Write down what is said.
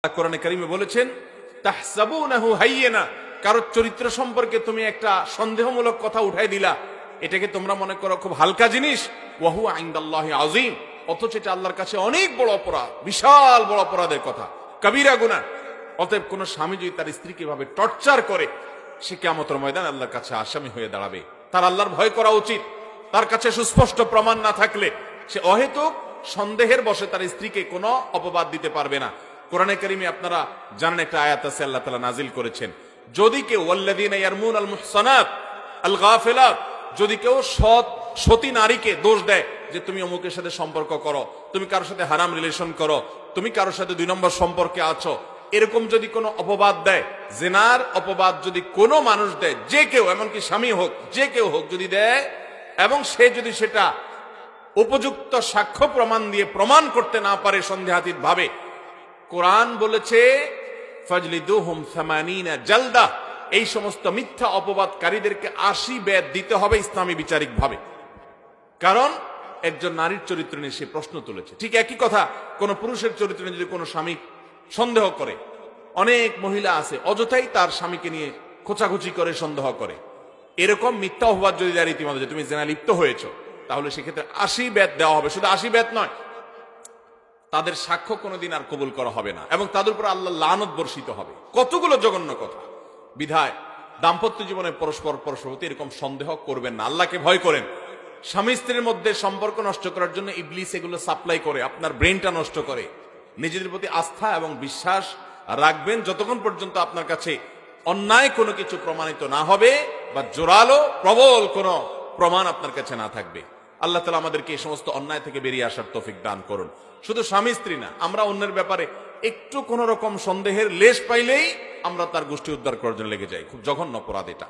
কোরআনে কারিমে বলেছেন তাহসাবুনাহু হাইয়িনা, কারো চরিত্র সম্পর্কে তুমি একটা সন্দেহমূলক কথা উঠাই দিলা, এটাকে তোমরা মনে করো খুব হালকা জিনিস, ওয়া হুয়া ইনদাল্লাহি আযীম, অথচ এটা আল্লাহর কাছে অনেক বড় অপরাধ, বিশাল বড় অপরাধের কথা, কবিরা গুনাহ। অতএব কোন স্বামী যদি তার স্ত্রীকে এভাবে টর্চার করে, সে কিয়ামতের ময়দানে আল্লাহর কাছে আসামি হয়ে দাঁড়াবে। তার আল্লাহর ভয় করা উচিত। তার কাছে সুস্পষ্ট প্রমাণ না থাকলে সে অহেতুক সন্দেহের বশে তার স্ত্রীকে কোনো অপবাদ দিতে পারবে না। কোরআনে কারিমে আপনারা জানেন একটা আয়াত আছে, আল্লাহ তাআলা নাজিল করেছেন, যদি কেউ ওয়াল্লাযীনা ইয়ারমুনাল মুহসানাত আল গাফিলাত, যদি কেউ সতী নারীকে দোষ দেয় যে তুমি অমুকের সাথে সম্পর্ক করো, তুমি কারোর সাথে হারাম রিলেশন করো, তুমি কারোর সাথে 2 নম্বর সম্পর্কে আছো, এরকম যদি কোনো অপবাদ দেয়, জিনার অপবাদ যদি কোনো মানুষ দেয়, যে কেউ, এমনকি স্বামী হোক, যে কেউ হোক যদি দেয়, এবং সে যদি সেটা উপযুক্ত সাক্ষ্য প্রমাণ দিয়ে প্রমাণ করতে না পারে সন্দেহাতীত ভাবে, কোরআন বলেছে ফাজলিদুহুম 80 জালদা, এই সমস্ত মিথ্যা অপবাদকারীদেরকে 80 বেত দিতে হবে ইসলামী বিচারিক ভাবে। কারণ একজন নারীর চরিত্র নিয়ে সে প্রশ্ন তুলেছে। ঠিক একই কথা কোন পুরুষের চরিত্র নিয়ে যদি কোনো স্বামী সন্দেহ করে, অনেক মহিলা আছে অযথাই তার স্বামীকে নিয়ে খোঁচাখুচি করে সন্দেহ করে, এরকম মিথ্যা অপবাদ যদি দেয় রীতিমতো যে তুমি জেনা লিপ্ত হয়েছো, তাহলে সেক্ষেত্রে 80 বেত দেওয়া হবে। শুধু 80 বেত নয়, তাদের সাক্ষ্য কোনোদিন আর কবুল করা হবে না, এবং তাদের উপর আল্লাহ লানত বর্ষিত হবে। কতগুলো জঘন্য কথা। বিধায় দাম্পত্য জীবনে পরস্পর প্রতি এরকম সন্দেহ করবেন না, আল্লাহকে ভয় করেন। স্বামী স্ত্রীর মধ্যে সম্পর্ক নষ্ট করার জন্য ইবলিস এগুলো সাপ্লাই করে, আপনার ব্রেনটা নষ্ট করে। নিজেদের প্রতি আস্থা এবং বিশ্বাস রাখবেন যতক্ষণ পর্যন্ত আপনার কাছে অন্যায় কোনো কিছু প্রমাণিত না হবে, বা জোরালো প্রবল কোনো প্রমাণ আপনার কাছে না থাকবে। আল্লাহ তাআলা আমাদেরকে এই সমস্ত অন্যায় থেকে বেরিয়ে আসার তৌফিক দান করুন। শুধু স্বামী স্ত্রী না, আমরা অন্যের ব্যাপারে একটু কোন রকম সন্দেহের লেশ পাইলেই আমরা তার গোষ্ঠী উদ্ধার করার জন্য লেগে যাই। খুব জঘন্য অপরাধ এটা।